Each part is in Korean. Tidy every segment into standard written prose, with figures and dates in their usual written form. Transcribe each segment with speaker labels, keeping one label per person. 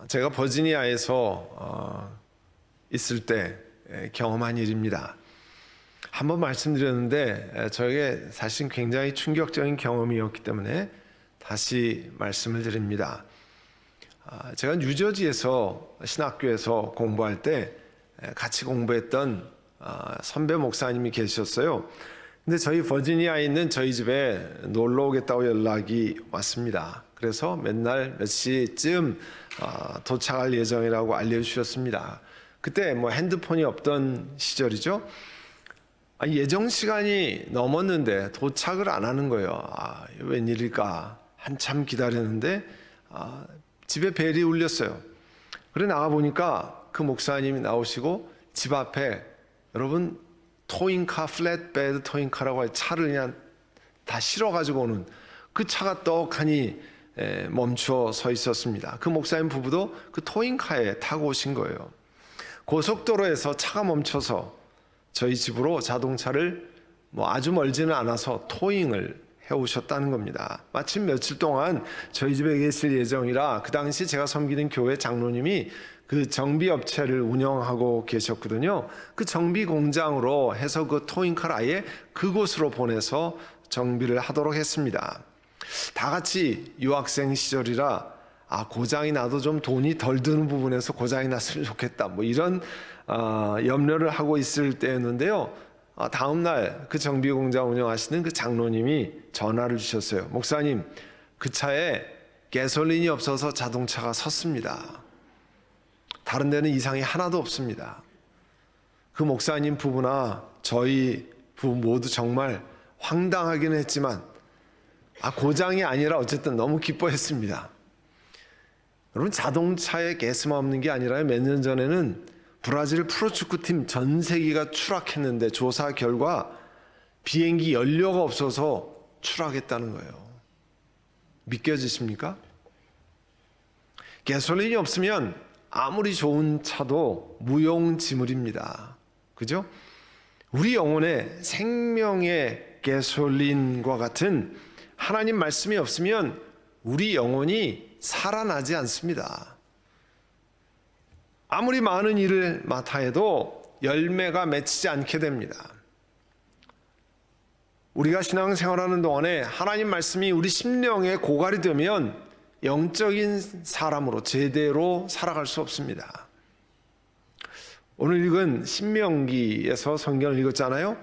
Speaker 1: 제가 버지니아에서 있을 때 경험한 일입니다. 한번 말씀드렸는데 저에게 사실 굉장히 충격적인 경험이었기 때문에 다시 말씀을 드립니다. 제가 뉴저지에서 신학교에서 공부할 때 같이 공부했던 선배 목사님이 계셨어요. 근데 저희 버지니아에 있는 저희 집에 놀러 오겠다고 연락이 왔습니다. 그래서 맨날 몇 시쯤 도착할 예정이라고 알려주셨습니다. 그때 뭐 핸드폰이 없던 시절이죠. 예정 시간이 넘었는데 도착을 안 하는 거예요. 웬일일까? 한참 기다렸는데 집에 벨이 울렸어요. 그래 나가 보니까 그 목사님이 나오시고 집 앞에 여러분 토잉카, 플랫베드 토잉카라고 할 차를 그냥 다 실어가지고 오는 그 차가 떡하니 멈춰 서 있었습니다. 그 목사님 부부도 그 토잉카에 타고 오신 거예요. 고속도로에서 차가 멈춰서 저희 집으로 자동차를 아주 멀지는 않아서 토잉을 해오셨다는 겁니다. 마침 며칠 동안 저희 집에 계실 예정이라 그 당시 제가 섬기는 교회 장로님이 그 정비업체를 운영하고 계셨거든요. 그 정비 공장으로 해서 그 토잉카를 아예 그곳으로 보내서 정비를 하도록 했습니다. 다 같이 유학생 시절이라 고장이 나도 좀 돈이 덜 드는 부분에서 고장이 났으면 좋겠다 이런 염려를 하고 있을 때였는데요. 다음 날 그 정비 공장 운영하시는 그 장로님이 전화를 주셨어요. 목사님, 그 차에 가솔린이 없어서 자동차가 섰습니다. 다른 데는 이상이 하나도 없습니다. 그 목사님 부부나 저희 부부 모두 정말 황당하긴 했지만 고장이 아니라 어쨌든 너무 기뻐했습니다. 여러분, 자동차에 가스만 없는 게 아니라 몇 년 전에는 브라질 프로축구팀 전 세기가 추락했는데 조사 결과 비행기 연료가 없어서 추락했다는 거예요. 믿겨지십니까? 가솔린이 없으면 아무리 좋은 차도 무용지물입니다. 그죠? 우리 영혼에 생명의 가솔린과 같은 하나님 말씀이 없으면 우리 영혼이 살아나지 않습니다. 아무리 많은 일을 맡아 해도 열매가 맺히지 않게 됩니다. 우리가 신앙생활하는 동안에 하나님 말씀이 우리 심령에 고갈이 되면 영적인 사람으로 제대로 살아갈 수 없습니다. 오늘 읽은 신명기에서 성경을 읽었잖아요.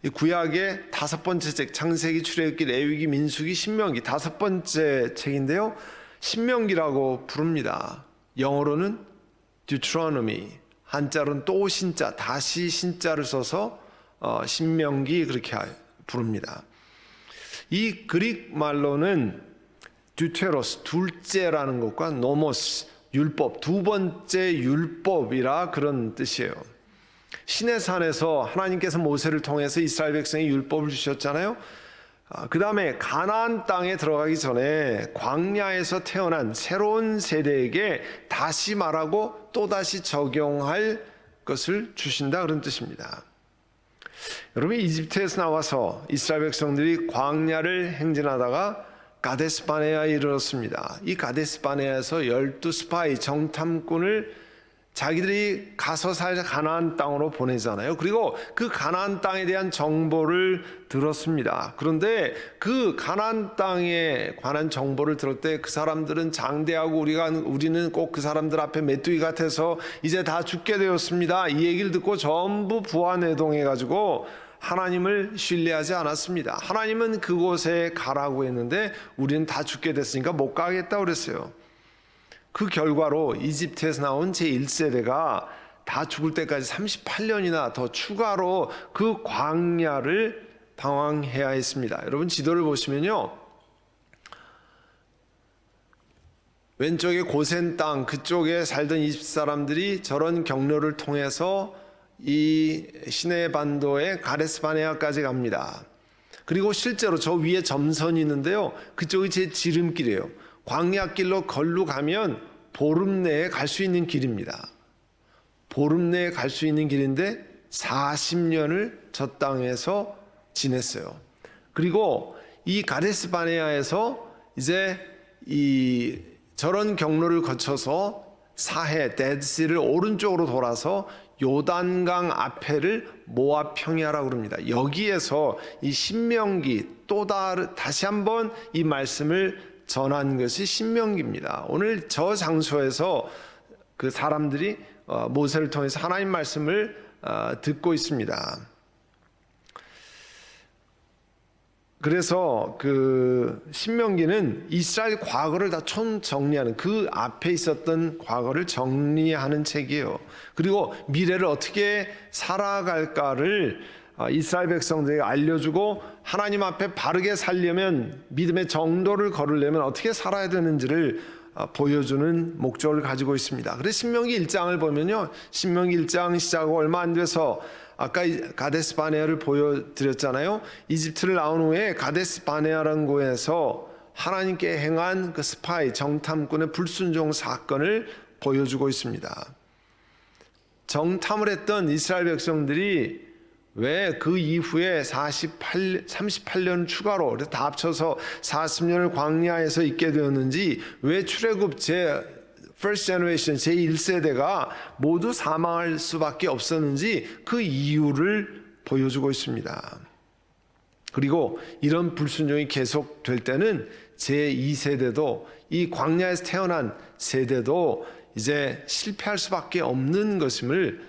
Speaker 1: 이 구약의 5번째 책, 창세기, 출애굽기, 레위기, 민수기, 신명기 5번째 책인데요. 신명기라고 부릅니다. 영어로는 Deuteronomy, 한자로는 또 신자, 다시 신자를 써서 신명기 그렇게 부릅니다. 이 그릭 말로는 Deuteros, 둘째라는 것과 Nomos, 율법, 두 번째 율법이라 그런 뜻이에요. 시내산에서 하나님께서 모세를 통해서 이스라엘 백성에 율법을 주셨잖아요. 그 다음에 가나안 땅에 들어가기 전에 광야에서 태어난 새로운 세대에게 다시 말하고 또다시 적용할 것을 주신다 그런 뜻입니다. 여러분, 이집트에서 나와서 이스라엘 백성들이 광야를 행진하다가 가데스바네아에 이르렀습니다. 이 가데스바네아에서 12스파이 정탐꾼을 자기들이 가서 살 가나안 땅으로 보내잖아요. 그리고 그 가나안 땅에 대한 정보를 들었습니다. 그런데 그 가나안 땅에 관한 정보를 들을 때 그 사람들은 장대하고 우리는 꼭 그 사람들 앞에 메뚜기 같아서 이제 다 죽게 되었습니다. 이 얘기를 듣고 전부 부안해동해가지고 하나님을 신뢰하지 않았습니다. 하나님은 그곳에 가라고 했는데 우리는 다 죽게 됐으니까 못 가겠다고 그랬어요. 그 결과로 이집트에서 나온 제1세대가 다 죽을 때까지 38년이나 더 추가로 그 광야를 방황해야 했습니다. 여러분, 지도를 보시면요, 왼쪽에 고센 땅 그쪽에 살던 이집트 사람들이 저런 경로를 통해서 이 시내 반도의 가데스바네아까지 갑니다. 그리고 실제로 저 위에 점선이 있는데요, 그쪽이 제 지름길이에요. 광야길로 걸로 가면 보름 내에 갈 수 있는 길입니다. 보름 내에 갈 수 있는 길인데 40년을 저 땅에서 지냈어요. 그리고 이 가데스 바네아에서 이제 이 저런 경로를 거쳐서 사해 데드시를 오른쪽으로 돌아서 요단강 앞에를 모압 평야라고 그럽니다. 여기에서 이 신명기 다시 한번 이 말씀을 전한 것이 신명기입니다. 오늘 저 장소에서 그 사람들이 모세를 통해서 하나님 말씀을 듣고 있습니다. 그래서 그 신명기는 이스라엘 과거를 다 총정리하는, 그 앞에 있었던 과거를 정리하는 책이에요. 그리고 미래를 어떻게 살아갈까를 이스라엘 백성들에게 알려주고, 하나님 앞에 바르게 살려면, 믿음의 정도를 걸으려면 어떻게 살아야 되는지를 보여주는 목적을 가지고 있습니다. 그래서 신명기 1장을 보면요, 신명기 1장 시작하고 얼마 안 돼서 아까 가데스 바네아를 보여드렸잖아요. 이집트를 나온 후에 가데스 바네아라는 곳에서 하나님께 행한 그 스파이, 정탐꾼의 불순종 사건을 보여주고 있습니다. 정탐을 했던 이스라엘 백성들이 왜 그 이후에 38년 추가로 다 합쳐서 40년을 광야에서 있게 되었는지, 왜 출애굽 First Generation 제1세대가 모두 사망할 수밖에 없었는지 그 이유를 보여주고 있습니다. 그리고 이런 불순종이 계속될 때는 제2세대도, 이 광야에서 태어난 세대도 이제 실패할 수밖에 없는 것임을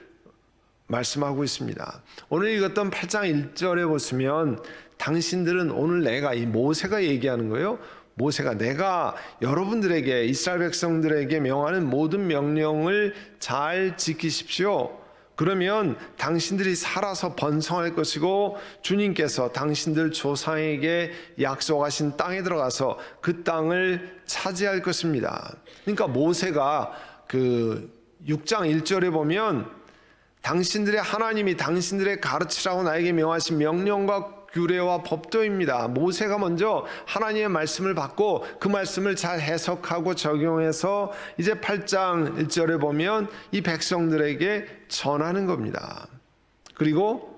Speaker 1: 말씀하고 있습니다. 오늘 읽었던 8장 1절에 보시면, 당신들은, 오늘 내가, 이 모세가 얘기하는 거예요. 모세가, 내가 여러분들에게, 이스라엘 백성들에게 명하는 모든 명령을 잘 지키십시오. 그러면 당신들이 살아서 번성할 것이고, 주님께서 당신들 조상에게 약속하신 땅에 들어가서 그 땅을 차지할 것입니다. 그러니까 모세가 그 6장 1절에 보면, 당신들의 하나님이 당신들의 가르치라고 나에게 명하신 명령과 규례와 법도입니다. 모세가 먼저 하나님의 말씀을 받고 그 말씀을 잘 해석하고 적용해서 이제 8장 1절에 보면 이 백성들에게 전하는 겁니다. 그리고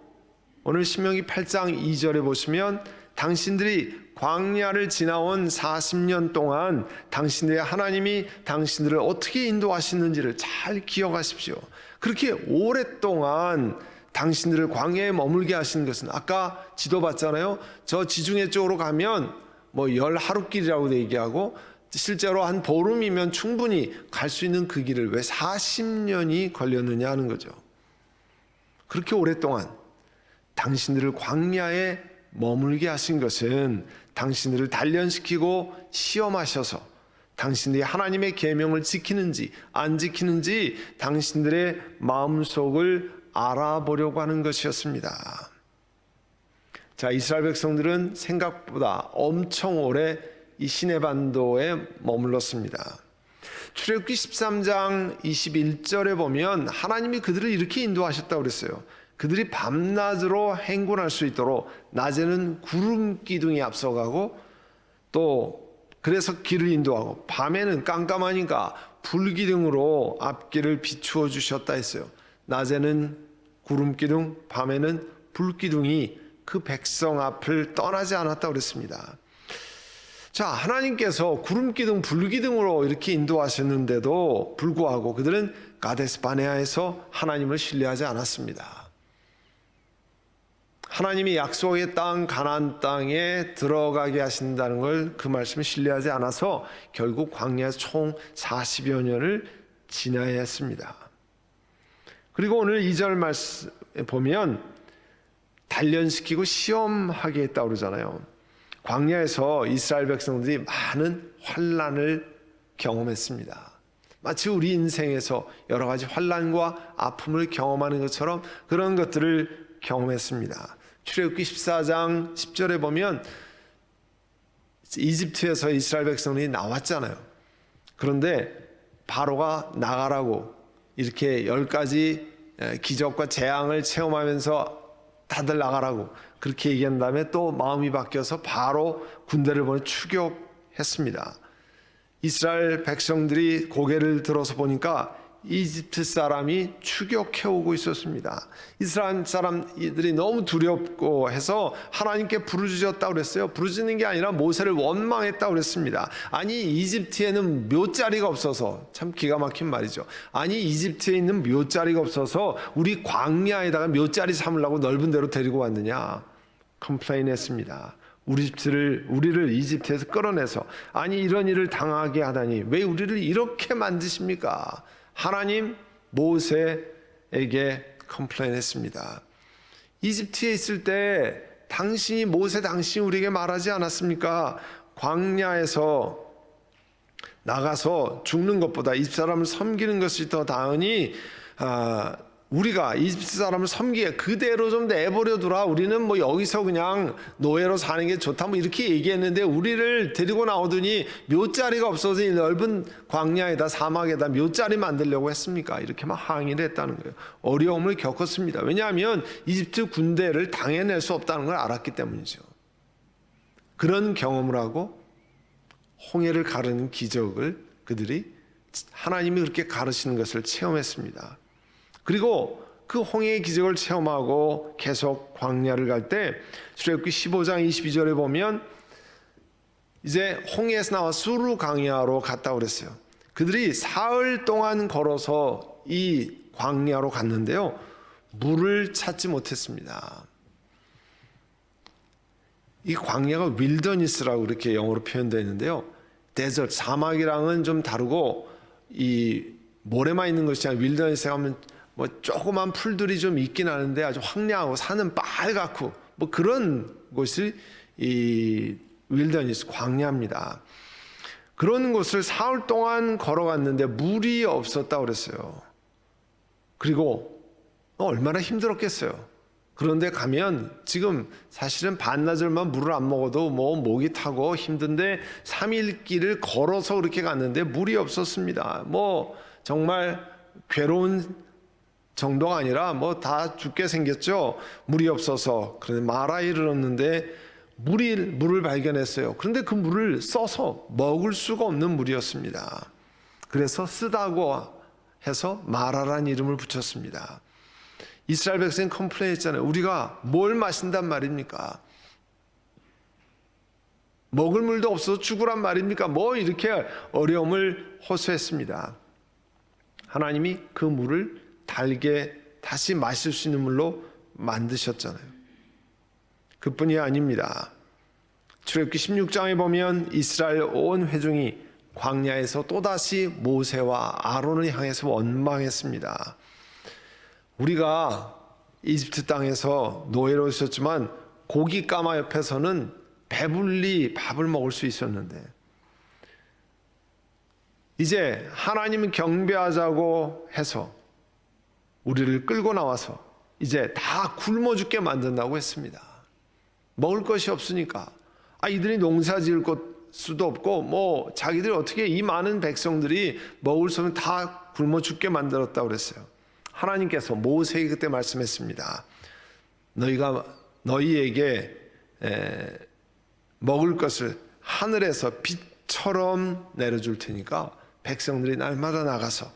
Speaker 1: 오늘 신명기 8장 2절에 보시면, 당신들이 광야를 지나온 40년 동안 당신들의 하나님이 당신들을 어떻게 인도하시는지를 잘 기억하십시오. 그렇게 오랫동안 당신들을 광야에 머물게 하신 것은, 아까 지도 봤잖아요. 저 지중해 쪽으로 가면 뭐 10하루길이라고 얘기하고, 실제로 한 보름이면 충분히 갈 수 있는 그 길을 왜 40년이 걸렸느냐 하는 거죠. 그렇게 오랫동안 당신들을 광야에 머물게 하신 것은 당신들을 단련시키고 시험하셔서 당신들이 하나님의 계명을 지키는지 안 지키는지 당신들의 마음속을 알아보려고 하는 것이었습니다. 자, 이스라엘 백성들은 생각보다 엄청 오래 이 시내반도에 머물렀습니다. 출애굽기 13장 21절에 보면 하나님이 그들을 이렇게 인도하셨다고 그랬어요. 그들이 밤낮으로 행군할 수 있도록 낮에는 구름 기둥이 앞서가고, 또 그래서 길을 인도하고, 밤에는 깜깜하니까 불기둥으로 앞길을 비추어 주셨다 했어요. 낮에는 구름 기둥, 밤에는 불기둥이 그 백성 앞을 떠나지 않았다고 그랬습니다. 자, 하나님께서 구름 기둥, 불기둥으로 이렇게 인도하셨는데도 불구하고 그들은 가데스 바네아에서 하나님을 신뢰하지 않았습니다. 하나님이 약속의 땅, 가나안 땅에 들어가게 하신다는 걸, 그 말씀을 신뢰하지 않아서 결국 광야에서 총 40여 년을 지나야 했습니다. 그리고 오늘 2절 말씀 보면 단련시키고 시험하게 했다고 그러잖아요. 광야에서 이스라엘 백성들이 많은 환난을 경험했습니다. 마치 우리 인생에서 여러 가지 환난과 아픔을 경험하는 것처럼 그런 것들을 경험했습니다. 출애굽기 14장 10절에 보면 이집트에서 이스라엘 백성들이 나왔잖아요. 그런데 바로가 나가라고 이렇게 10가지 기적과 재앙을 체험하면서 다들 나가라고 그렇게 얘기한 다음에 또 마음이 바뀌어서 바로 군대를 보내 추격했습니다. 이스라엘 백성들이 고개를 들어서 보니까 이집트 사람이 추격해 오고 있었습니다. 이스라엘 사람들이 너무 두렵고 해서 하나님께 부르짖었다고 그랬어요. 부르짖는 게 아니라 모세를 원망했다고 그랬습니다. 아니 이집트에는 묘자리가 없어서, 참 기가 막힌 말이죠. 아니 이집트에 있는 묘자리가 없어서 우리 광야에다가 묘자리 삼으려고 넓은 데로 데리고 왔느냐, 컴플레인했습니다. 우리를 이집트에서 끌어내서, 아니 이런 일을 당하게 하다니 왜 우리를 이렇게 만드십니까? 하나님 모세에게 컴플레인했습니다. 이집트에 있을 때 당신이 우리에게 말하지 않았습니까? 광야에서 나가서 죽는 것보다 이집트 사람을 섬기는 것이 더 나으니 우리가 이집트 사람을 섬기게 그대로 좀 내버려 두라. 우리는 뭐 여기서 그냥 노예로 사는 게 좋다 뭐 이렇게 얘기했는데, 우리를 데리고 나오더니 묘자리가 없어서 이 넓은 광야에다, 사막에다 묘자리 만들려고 했습니까? 이렇게 막 항의를 했다는 거예요. 어려움을 겪었습니다. 왜냐하면 이집트 군대를 당해낼 수 없다는 걸 알았기 때문이죠. 그런 경험을 하고 홍해를 가르는 기적을 그들이, 하나님이 그렇게 가르치는 것을 체험했습니다. 그리고 그 홍해의 기적을 체험하고 계속 광야를 갈 때 출애굽기 15장 22절에 보면 이제 홍해에서 나와 수르 광야로 갔다고 그랬어요. 그들이 사흘 동안 걸어서 이 광야로 갔는데요, 물을 찾지 못했습니다. 이 광야가 윌더니스라고 이렇게 영어로 표현되어 있는데요, 데저트, 사막이랑은 좀 다르고, 이 모래만 있는 것이 아니라 윌더니스에 가면 뭐 조그만 풀들이 좀 있긴 하는데 아주 황량하고 산은 빨갛고 뭐 그런 곳이 이 윌더니스, 광야입니다. 그런 곳을 사흘 동안 걸어갔는데 물이 없었다고 그랬어요. 그리고 얼마나 힘들었겠어요. 그런데 가면 지금 사실은 반나절만 물을 안 먹어도 뭐 목이 타고 힘든데 3일 길을 걸어서 그렇게 갔는데 물이 없었습니다. 뭐 정말 괴로운 정도가 아니라 뭐 다 죽게 생겼죠. 물이 없어서. 그런데 마라에 이르렀는데 물을 발견했어요. 그런데 그 물을 써서 먹을 수가 없는 물이었습니다. 그래서 쓰다고 해서 마라라는 이름을 붙였습니다. 이스라엘 백성이 컴플레인했잖아요. 우리가 뭘 마신단 말입니까? 먹을 물도 없어서 죽으란 말입니까? 뭐 이렇게 어려움을 호소했습니다. 하나님이 그 물을 달게 다시 마실 수 있는 물로 만드셨잖아요. 그뿐이 아닙니다. 출애굽기 16장에 보면 이스라엘 온 회중이 광야에서 또다시 모세와 아론을 향해서 원망했습니다. 우리가 이집트 땅에서 노예로 있었지만 고기 까마 옆에서는 배불리 밥을 먹을 수 있었는데, 이제 하나님을 경배하자고 해서 우리를 끌고 나와서 이제 다 굶어 죽게 만든다고 했습니다. 먹을 것이 없으니까. 이들이 농사 지을 수도 없고 뭐 자기들이 어떻게 이 많은 백성들이 먹을 수 없는 다 굶어 죽게 만들었다고 그랬어요. 하나님께서 모세에게 그때 말씀했습니다. 너희에게 먹을 것을 하늘에서 빛처럼 내려줄 테니까 백성들이 날마다 나가서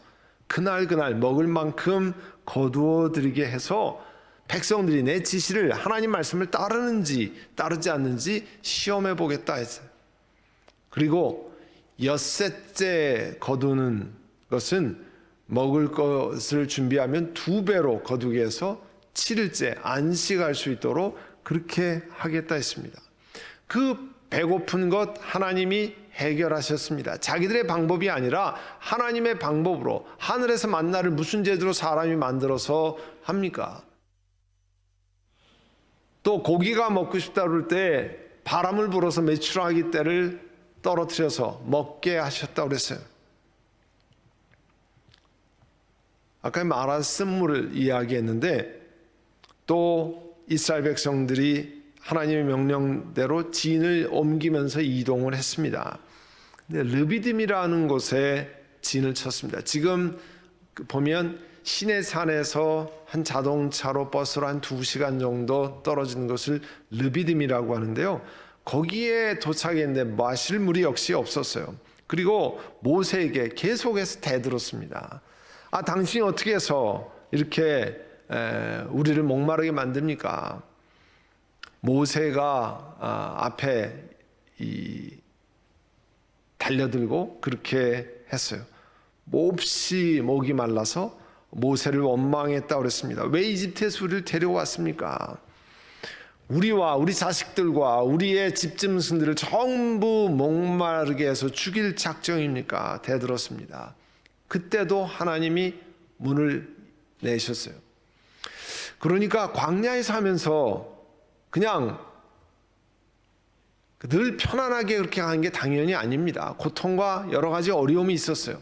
Speaker 1: 그날 먹을 만큼 거두어 드리게 해서 백성들이 내 지시를, 하나님 말씀을 따르는지 따르지 않는지 시험해 보겠다 했어요. 그리고 엿새째 거두는 것은 먹을 것을 준비하면 2배로 거두게 해서 7일째 안식할 수 있도록 그렇게 하겠다 했습니다. 그 배고픈 것 하나님이 해결하셨습니다. 자기들의 방법이 아니라 하나님의 방법으로. 하늘에서 만나를 무슨 제대로 사람이 만들어서 합니까? 또 고기가 먹고 싶다 그럴 때 바람을 불어서 메추라기 떼를 떨어뜨려서 먹게 하셨다고 그랬어요. 아까 마라 쓴물을 이야기했는데, 또 이스라엘 백성들이 하나님의 명령대로 진을 옮기면서 이동을 했습니다. 근데 르비딤이라는 곳에 진을 쳤습니다. 지금 보면 시내산에서 한 자동차로 버스로 한 2시간 정도 떨어지는 것을 르비딤이라고 하는데요. 거기에 도착했는데 마실 물이 역시 없었어요. 그리고 모세에게 계속해서 대들었습니다. 당신이 어떻게 해서 이렇게 우리를 목마르게 만듭니까? 모세가 앞에 달려들고 그렇게 했어요. 몹시 목이 말라서 모세를 원망했다고 그랬습니다. 왜 이집트에서 우리를 데려왔습니까? 우리와 우리 자식들과 우리의 집짐승들을 전부 목마르게 해서 죽일 작정입니까? 대들었습니다. 그때도 하나님이 문을 내셨어요. 그러니까 광야에서 하면서 그냥 늘 편안하게 그렇게 하는 게 당연히 아닙니다. 고통과 여러 가지 어려움이 있었어요.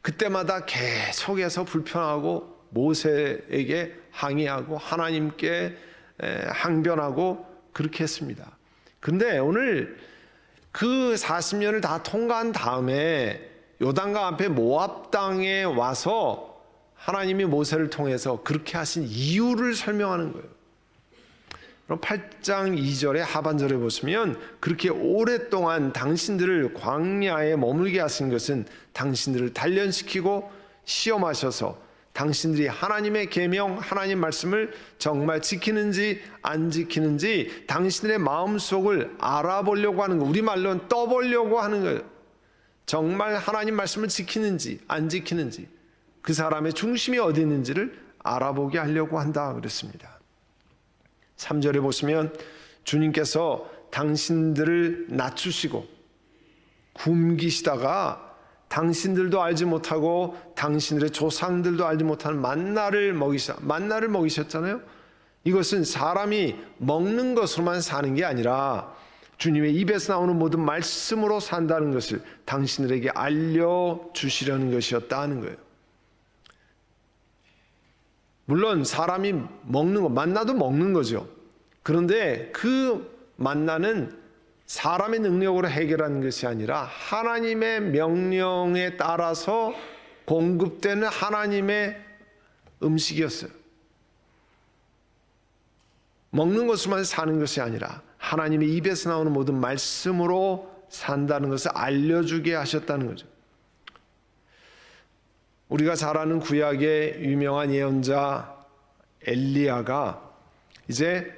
Speaker 1: 그때마다 계속해서 불평하고 모세에게 항의하고 하나님께 항변하고 그렇게 했습니다. 그런데 오늘 그 40년을 다 통과한 다음에 요단강 앞에 모압 땅에 와서 하나님이 모세를 통해서 그렇게 하신 이유를 설명하는 거예요. 그럼 8장 2절의 하반절에 보시면 그렇게 오랫동안 당신들을 광야에 머물게 하신 것은 당신들을 단련시키고 시험하셔서 당신들이 하나님의 계명, 하나님 말씀을 정말 지키는지 안 지키는지 당신들의 마음속을 알아보려고 하는 거, 우리말로는 떠보려고 하는 거예요. 정말 하나님 말씀을 지키는지 안 지키는지, 그 사람의 중심이 어디 있는지를 알아보게 하려고 한다 그랬습니다. 3절에 보시면 주님께서 당신들을 낮추시고 굶기시다가 당신들도 알지 못하고 당신들의 조상들도 알지 못하는 만나를 먹이셨잖아요. 이것은 사람이 먹는 것으로만 사는 게 아니라 주님의 입에서 나오는 모든 말씀으로 산다는 것을 당신들에게 알려주시려는 것이었다 하는 거예요. 물론 사람이 먹는 거, 만나도 먹는 거죠. 그런데 그 만나는 사람의 능력으로 해결하는 것이 아니라 하나님의 명령에 따라서 공급되는 하나님의 음식이었어요. 먹는 것으로만 사는 것이 아니라 하나님의 입에서 나오는 모든 말씀으로 산다는 것을 알려주게 하셨다는 거죠. 우리가 잘 아는 구약의 유명한 예언자 엘리야가 이제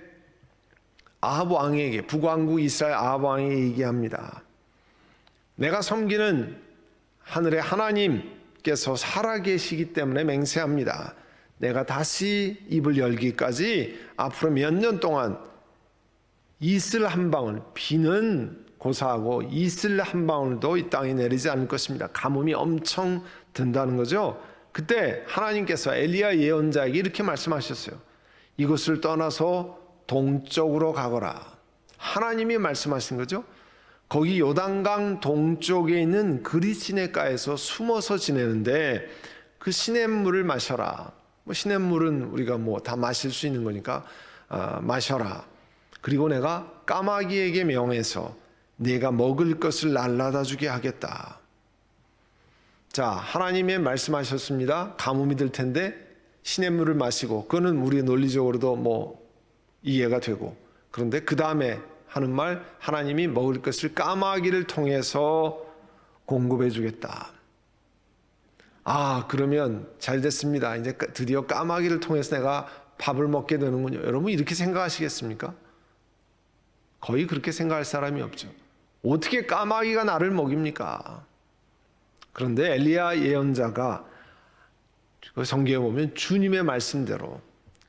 Speaker 1: 아합 왕에게, 북왕국 이스라엘 아합 왕에게 얘기합니다. 내가 섬기는 하늘의 하나님께서 살아계시기 때문에 맹세합니다. 내가 다시 입을 열기까지 앞으로 몇 년 동안 이슬 한 방울, 비는 고사하고 이슬 한 방울도 이 땅에 내리지 않을 것입니다. 가뭄이 엄청 든다는 거죠. 그때 하나님께서 엘리야 예언자에게 이렇게 말씀하셨어요. 이곳을 떠나서 동쪽으로 가거라. 하나님이 말씀하신 거죠. 거기 요단강 동쪽에 있는 그리시네가에서 숨어서 지내는데 그 시냇물을 마셔라. 시냇물은 우리가 다 마실 수 있는 거니까 마셔라. 그리고 내가 까마귀에게 명해서 네가 먹을 것을 날라다 주게 하겠다. 자, 하나님의 말씀하셨습니다. 가뭄이 들 텐데 시냇물을 마시고, 그거는 우리 논리적으로도 이해가 되고, 그런데 그 다음에 하는 말, 하나님이 먹을 것을 까마귀를 통해서 공급해 주겠다. 그러면 잘 됐습니다. 이제 드디어 까마귀를 통해서 내가 밥을 먹게 되는군요. 여러분 이렇게 생각하시겠습니까? 거의 그렇게 생각할 사람이 없죠. 어떻게 까마귀가 나를 먹입니까? 그런데 엘리야 예언자가 성경에 보면 주님의 말씀대로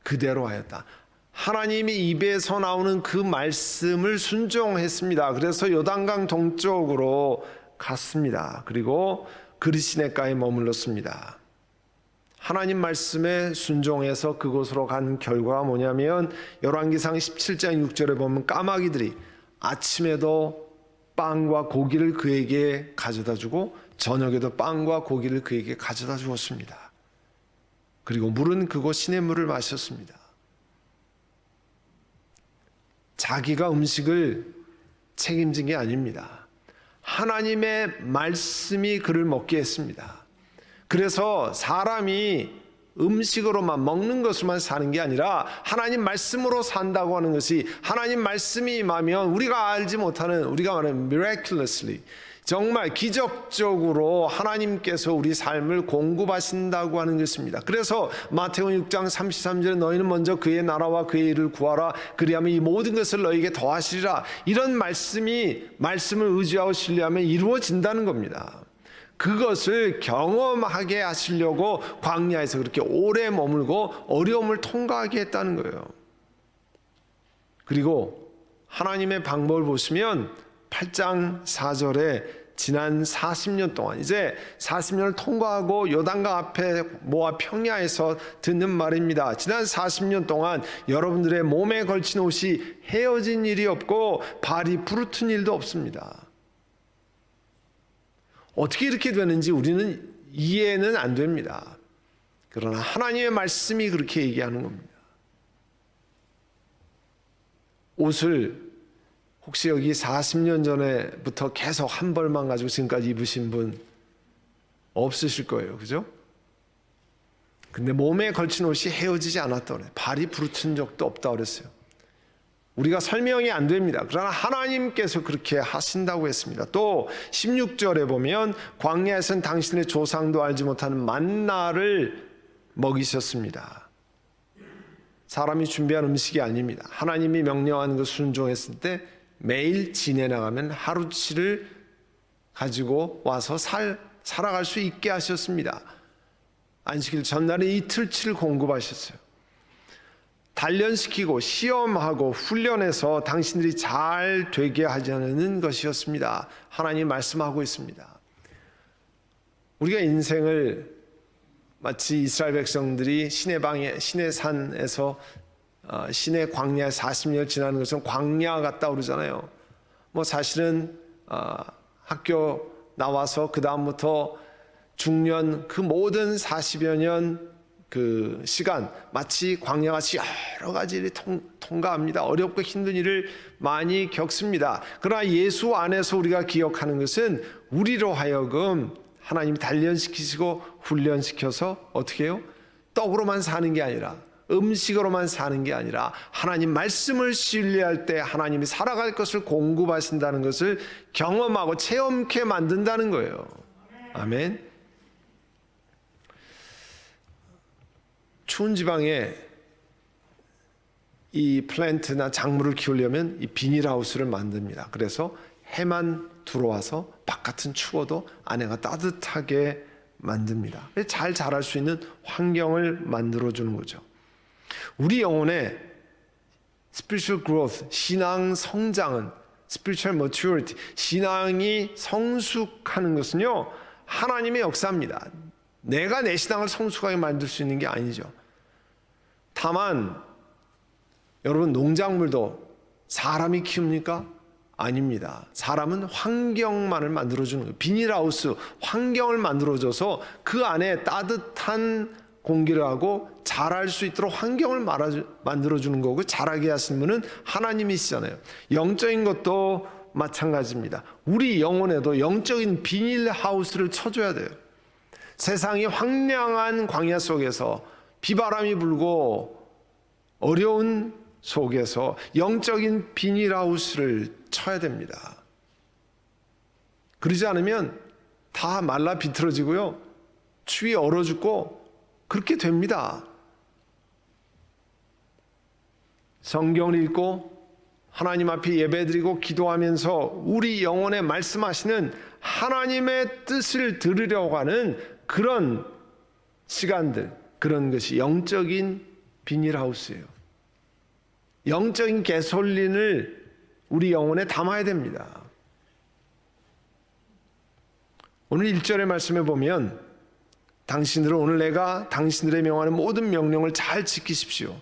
Speaker 1: 그대로 하였다. 하나님이 입에서 나오는 그 말씀을 순종했습니다. 그래서 요단강 동쪽으로 갔습니다. 그리고 그리시네가에 머물렀습니다. 하나님 말씀에 순종해서 그곳으로 간 결과가 뭐냐면 열왕기상 17장 6절에 보면 까마귀들이 아침에도 빵과 고기를 그에게 가져다 주고 저녁에도 빵과 고기를 그에게 가져다 주었습니다. 그리고 물은 그곳 시냇물을 마셨습니다. 자기가 음식을 책임진 게 아닙니다. 하나님의 말씀이 그를 먹게 했습니다. 그래서 사람이 음식으로만 먹는 것으로만 사는 게 아니라 하나님 말씀으로 산다고 하는 것이, 하나님 말씀이 임하면 우리가 알지 못하는, 우리가 말하는 miraculously, 정말 기적적으로 하나님께서 우리 삶을 공급하신다고 하는 것입니다. 그래서 마태복음 6장 33절에 너희는 먼저 그의 나라와 그의 일을 구하라 그리하면 이 모든 것을 너희에게 더하시리라, 이런 말씀을 의지하고 신뢰하면 이루어진다는 겁니다. 그것을 경험하게 하시려고 광야에서 그렇게 오래 머물고 어려움을 통과하게 했다는 거예요. 그리고 하나님의 방법을 보시면 8장 4절에 지난 40년 동안, 이제 40년을 통과하고 요단강 앞에 모압 평야에서 듣는 말입니다. 지난 40년 동안 여러분들의 몸에 걸친 옷이 헤어진 일이 없고 발이 부르튼 일도 없습니다. 어떻게 이렇게 되는지 우리는 이해는 안 됩니다. 그러나 하나님의 말씀이 그렇게 얘기하는 겁니다. 옷을 혹시 여기 40년 전에부터 계속 한 벌만 가지고 지금까지 입으신 분 없으실 거예요. 그죠? 근데 몸에 걸친 옷이 헤어지지 않았다 그래요. 발이 부르친 적도 없다 그랬어요. 우리가 설명이 안 됩니다. 그러나 하나님께서 그렇게 하신다고 했습니다. 또 16절에 보면 광야에서는 당신의 조상도 알지 못하는 만나를 먹이셨습니다. 사람이 준비한 음식이 아닙니다. 하나님이 명령하는 것 순종했을 때 매일 지내나가면 하루치를 가지고 와서 살아갈 수 있게 하셨습니다. 안식일 전날에 이틀치를 공급하셨어요. 단련시키고 시험하고 훈련해서 당신들이 잘 되게 하자는 것이었습니다. 하나님 말씀하고 있습니다. 우리가 인생을 마치 이스라엘 백성들이 시내 산에서 시내 광야에 40년을 지나는 것은 광야 같다 그러잖아요. 뭐 사실은 학교 나와서 그 다음부터 중년 그 모든 40여 년 그 시간 마치 광야같이 여러 가지 일을 통과합니다. 어렵고 힘든 일을 많이 겪습니다. 그러나 예수 안에서 우리가 기억하는 것은 우리로 하여금 하나님이 단련시키시고 훈련시켜서 어떻게 해요? 떡으로만 사는 게 아니라, 음식으로만 사는 게 아니라 하나님 말씀을 신뢰할 때 하나님이 살아갈 것을 공급하신다는 것을 경험하고 체험케 만든다는 거예요. 아멘. 추운 지방에 이 플랜트나 작물을 키우려면 이 비닐하우스를 만듭니다. 그래서 해만 들어와서 바깥은 추워도 안에가 따뜻하게 만듭니다. 잘 자랄 수 있는 환경을 만들어주는 거죠. 우리 영혼의 spiritual growth, 신앙 성장은 spiritual maturity, 신앙이 성숙하는 것은요, 하나님의 역사입니다. 내가 내 신앙을 성숙하게 만들 수 있는 게 아니죠. 다만 여러분, 농작물도 사람이 키웁니까? 아닙니다. 사람은 환경만을 만들어주는 거예요. 비닐하우스 환경을 만들어줘서 그 안에 따뜻한 공기를 하고 자랄 수 있도록 환경을 만들어주는 거고, 자라게 하시는 분은 하나님이시잖아요. 영적인 것도 마찬가지입니다. 우리 영혼에도 영적인 비닐하우스를 쳐줘야 돼요. 세상이 황량한 광야 속에서 비바람이 불고 어려운 속에서 영적인 비닐하우스를 쳐야 됩니다. 그러지 않으면 다 말라 비틀어지고요, 추위 얼어 죽고 그렇게 됩니다. 성경을 읽고 하나님 앞에 예배드리고 기도하면서 우리 영혼에 말씀하시는 하나님의 뜻을 들으려고 하는 그런 시간들, 그런 것이 영적인 비닐하우스예요. 영적인 가솔린을 우리 영혼에 담아야 됩니다. 오늘 1절의 말씀에 보면 당신들은 오늘 내가 당신들의 명하는 모든 명령을 잘 지키십시오.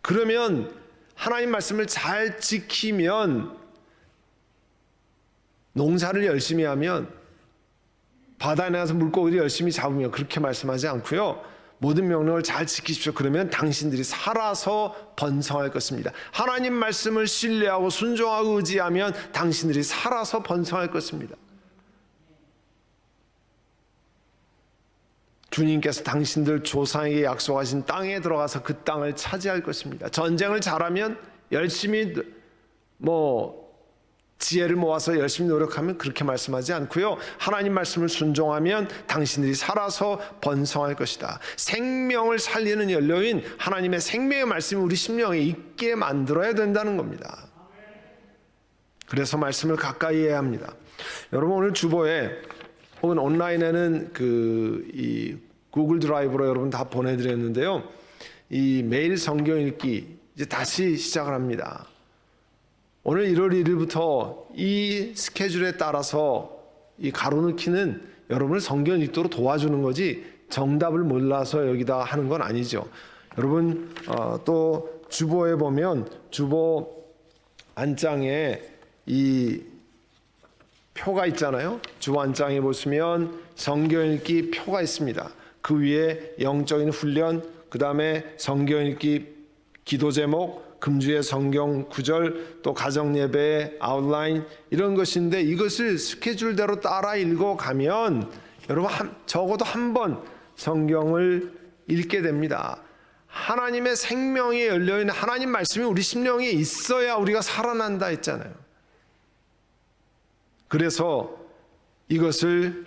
Speaker 1: 그러면 하나님 말씀을 잘 지키면, 농사를 열심히 하면, 바다에 나가서 물고기를 열심히 잡으면, 그렇게 말씀하지 않고요, 모든 명령을 잘 지키십시오. 그러면 당신들이 살아서 번성할 것입니다. 하나님 말씀을 신뢰하고 순종하고 의지하면 당신들이 살아서 번성할 것입니다. 주님께서 당신들 조상에게 약속하신 땅에 들어가서 그 땅을 차지할 것입니다. 전쟁을 잘하면 열심히 지혜를 모아서 열심히 노력하면 그렇게 말씀하지 않고요. 하나님 말씀을 순종하면 당신들이 살아서 번성할 것이다. 생명을 살리는 연료인 하나님의 생명의 말씀이 우리 심령에 있게 만들어야 된다는 겁니다. 그래서 말씀을 가까이 해야 합니다. 여러분 오늘 주보에 혹은 온라인에는 이 구글 드라이브로 여러분 다 보내드렸는데요. 이 매일 성경 읽기 이제 다시 시작을 합니다. 오늘 1월 1일부터 이 스케줄에 따라서 이 가로넣기는 여러분을 성경 읽도록 도와주는 거지 정답을 몰라서 여기다 하는 건 아니죠. 여러분 또 주보에 보면 주보 안장에 이 표가 있잖아요. 주보 안장에 보시면 성경 읽기 표가 있습니다. 그 위에 영적인 훈련, 그 다음에 성경 읽기 기도 제목, 금주의 성경 구절, 또 가정 예배의 아웃라인 이런 것인데 이것을 스케줄대로 따라 읽어가면 여러분 적어도 한 번 성경을 읽게 됩니다. 하나님의 생명이 열려있는 하나님 말씀이 우리 심령에 있어야 우리가 살아난다 했잖아요. 그래서 이것을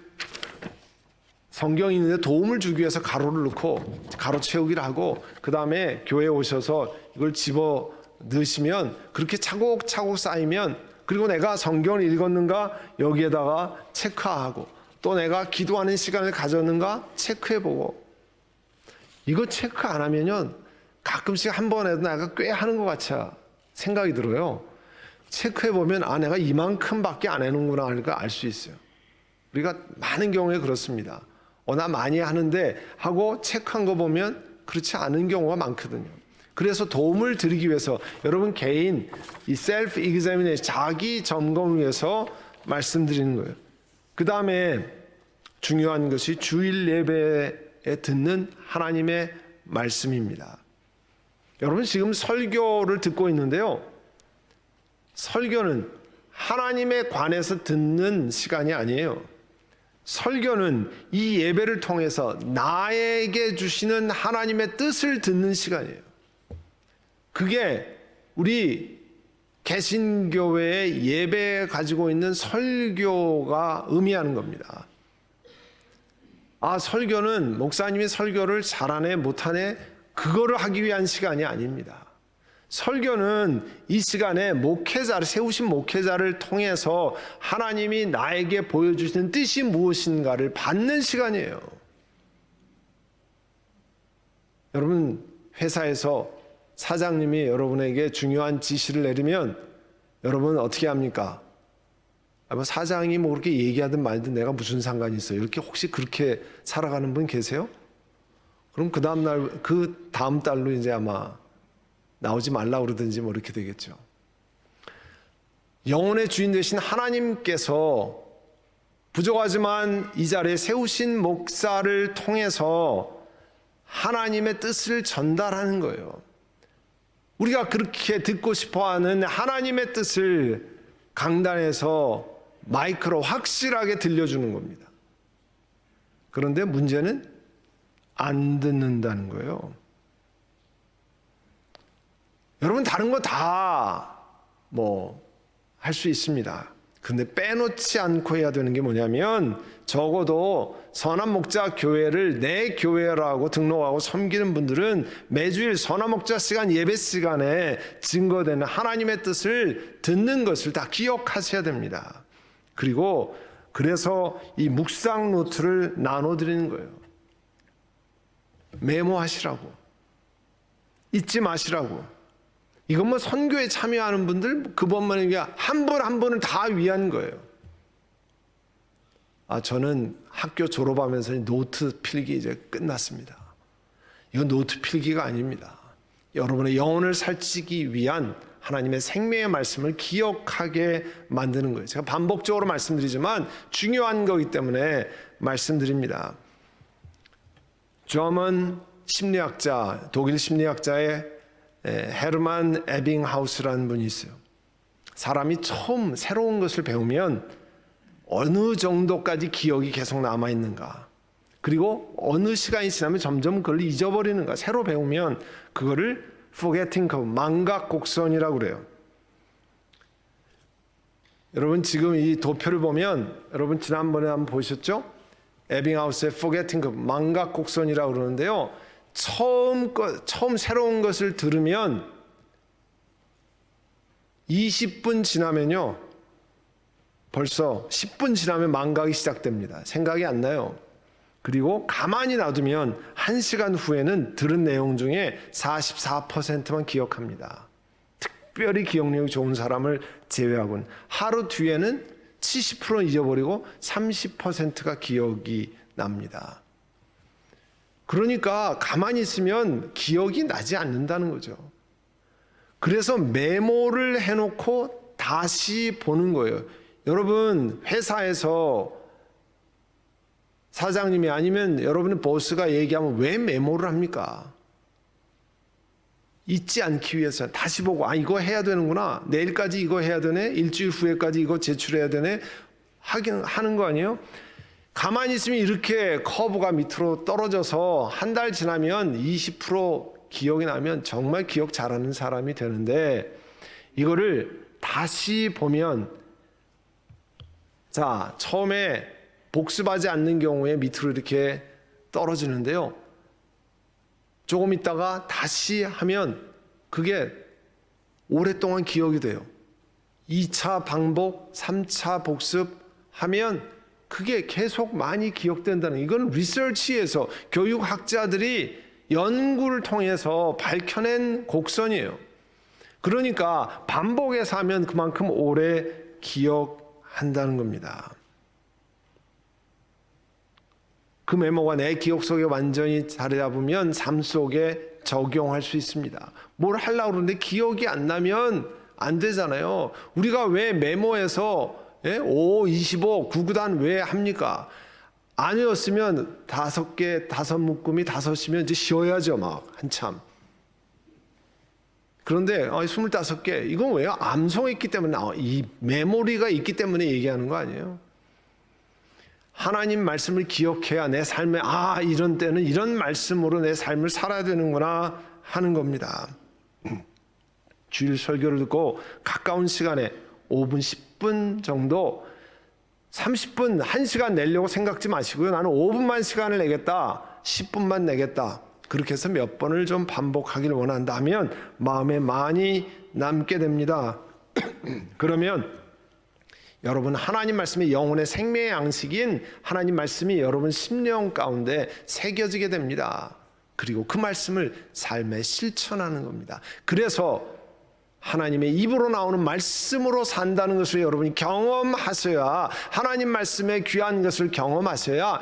Speaker 1: 성경 읽는데 도움을 주기 위해서 가로를 넣고 가로 채우기를 하고 그 다음에 교회에 오셔서 이걸 집어 넣으시면 그렇게 차곡차곡 쌓이면 그리고 내가 성경을 읽었는가 여기에다가 체크하고 또 내가 기도하는 시간을 가졌는가 체크해보고 이거 체크 안 하면요 가끔씩 한 번 해도 내가 꽤 하는 것 같이 생각이 들어요. 체크해보면 내가 이만큼밖에 안 해놓는구나 하는 걸 알 수 있어요. 우리가 많은 경우에 그렇습니다. 나 많이 하는데 하고 체크한 거 보면 그렇지 않은 경우가 많거든요. 그래서 도움을 드리기 위해서 여러분 개인 이 셀프 이그자미네이션 자기 점검을 위해서 말씀드리는 거예요. 그 다음에 중요한 것이 주일 예배에 듣는 하나님의 말씀입니다. 여러분 지금 설교를 듣고 있는데요. 설교는 하나님에 관해서 듣는 시간이 아니에요. 설교는 이 예배를 통해서 나에게 주시는 하나님의 뜻을 듣는 시간이에요. 그게 우리 개신교회의 예배에 가지고 있는 설교가 의미하는 겁니다. 설교는 목사님이 설교를 잘하네 못하네 그거를 하기 위한 시간이 아닙니다. 설교는 이 시간에 목회자를 세우신 목회자를 통해서 하나님이 나에게 보여주시는 뜻이 무엇인가를 받는 시간이에요. 여러분 회사에서 사장님이 여러분에게 중요한 지시를 내리면 여러분 어떻게 합니까? 사장이 그렇게 얘기하든 말든 내가 무슨 상관이 있어요? 이렇게 혹시 그렇게 살아가는 분 계세요? 그럼 그 다음 달로 이제 아마 나오지 말라 그러든지 이렇게 되겠죠. 영혼의 주인 되신 하나님께서 부족하지만 이 자리에 세우신 목사를 통해서 하나님의 뜻을 전달하는 거예요. 우리가 그렇게 듣고 싶어하는 하나님의 뜻을 강단에서 마이크로 확실하게 들려주는 겁니다. 그런데 문제는 안 듣는다는 거예요. 여러분 다른 거 다 할 수 있습니다. 근데 빼놓지 않고 해야 되는 게 뭐냐면 적어도 선한 목자 교회를 내 교회라고 등록하고 섬기는 분들은 매주일 선한 목자 시간 예배 시간에 증거되는 하나님의 뜻을 듣는 것을 다 기억하셔야 됩니다. 그리고 그래서 이 묵상 노트를 나눠드리는 거예요. 메모하시라고 잊지 마시라고. 이건 선교에 참여하는 분들 그것만 한 분 한 분을 다 위한 거예요. 저는 학교 졸업하면서 노트 필기 이제 끝났습니다. 이건 노트 필기가 아닙니다. 여러분의 영혼을 살찌기 위한 하나님의 생명의 말씀을 기억하게 만드는 거예요. 제가 반복적으로 말씀드리지만 중요한 거기 때문에 말씀드립니다. 저먼 심리학자, 독일 심리학자의 헤르만 에빙하우스라는 분이 있어요. 사람이 처음 새로운 것을 배우면 어느 정도까지 기억이 계속 남아있는가, 그리고 어느 시간이 지나면 점점 그걸 잊어버리는가. 새로 배우면 그거를 forgetting curve, 망각 곡선이라고 그래요. 여러분 지금 이 도표를 보면 여러분 지난번에 한번 보셨죠? 에빙하우스의 Forgetting God, 망각 곡선이라고 그러는데요. 처음 새로운 것을 들으면 20분 지나면요. 벌써 10분 지나면 망각이 시작됩니다. 생각이 안 나요. 그리고 가만히 놔두면 1시간 후에는 들은 내용 중에 44%만 기억합니다. 특별히 기억력이 좋은 사람을 제외하고는. 하루 뒤에는 70% 잊어버리고 30%가 기억이 납니다. 그러니까 가만히 있으면 기억이 나지 않는다는 거죠. 그래서 메모를 해놓고 다시 보는 거예요. 여러분 회사에서 사장님이 아니면 여러분의 보스가 얘기하면 왜 메모를 합니까? 잊지 않기 위해서 다시 보고 이거 해야 되는구나. 내일까지 이거 해야 되네. 일주일 후에까지 이거 제출해야 되네. 하는 거 아니에요? 가만히 있으면 이렇게 커브가 밑으로 떨어져서 한 달 지나면 20% 기억이 나면 정말 기억 잘하는 사람이 되는데, 이거를 다시 보면, 자, 처음에 복습하지 않는 경우에 밑으로 이렇게 떨어지는데요. 조금 있다가 다시 하면 그게 오랫동안 기억이 돼요. 2차 반복, 3차 복습하면 그게 계속 많이 기억된다는, 이건 리서치에서 교육학자들이 연구를 통해서 밝혀낸 곡선이에요. 그러니까 반복해서 하면 그만큼 오래 기억한다는 겁니다. 그 메모가 내 기억 속에 완전히 자리 잡으면 삶 속에 적용할 수 있습니다. 뭘 하려고 그러는데 기억이 안 나면 안 되잖아요. 우리가 왜 메모해서 5, 25, 9구단 왜 합니까? 아니었으면 5개, 5묶음이 5이면 이제 쉬어야죠, 막 한참. 그런데 25개, 이건 왜요? 암송했기 때문에, 이 메모리가 있기 때문에 얘기하는 거 아니에요? 하나님 말씀을 기억해야 내 삶에 이런 때는 이런 말씀으로 내 삶을 살아야 되는구나 하는 겁니다. 주일 설교를 듣고 가까운 시간에 5분, 10분 정도, 30분, 1시간 내려고 생각지 마시고요. 나는 5분만 시간을 내겠다, 10분만 내겠다. 그렇게 해서 몇 번을 좀 반복하기를 원한다면 마음에 많이 남게 됩니다. 그러면 여러분 하나님 말씀의 영혼의 생명의 양식인 하나님 말씀이 여러분 심령 가운데 새겨지게 됩니다. 그리고 그 말씀을 삶에 실천하는 겁니다. 그래서 하나님의 입으로 나오는 말씀으로 산다는 것을 여러분이 경험하셔야, 하나님 말씀의 귀한 것을 경험하셔야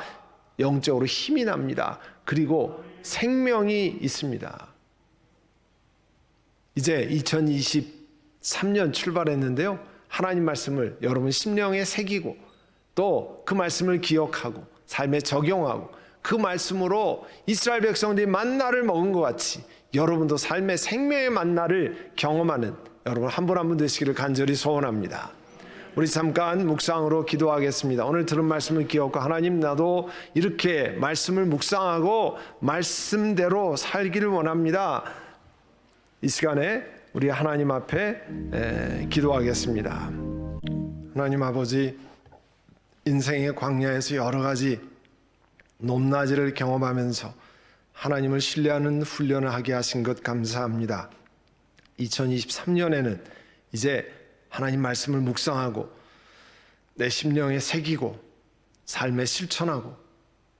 Speaker 1: 영적으로 힘이 납니다. 그리고 생명이 있습니다. 이제 2023년 출발했는데요. 하나님 말씀을 여러분 심령에 새기고 또 그 말씀을 기억하고 삶에 적용하고 그 말씀으로 이스라엘 백성들이 만나를 먹은 것 같이 여러분도 삶의 생명의 만나를 경험하는 여러분 한 분 한 분 되시기를 간절히 소원합니다. 우리 잠깐 묵상으로 기도하겠습니다. 오늘 들은 말씀을 기억하고 하나님, 나도 이렇게 말씀을 묵상하고 말씀대로 살기를 원합니다. 이 시간에 우리 하나님 앞에 기도하겠습니다. 하나님 아버지, 인생의 광야에서 여러 가지 높낮이를 경험하면서 하나님을 신뢰하는 훈련을 하게 하신 것 감사합니다. 2023년에는 이제 하나님 말씀을 묵상하고 내 심령에 새기고 삶에 실천하고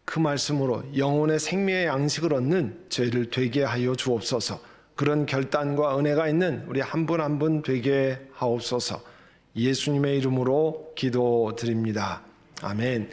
Speaker 1: 그 말씀으로 영혼의 생명의 양식을 얻는 저희를 되게 하여 주옵소서. 그런 결단과 은혜가 있는 우리 한 분 한 분 되게 하옵소서. 예수님의 이름으로 기도드립니다. 아멘.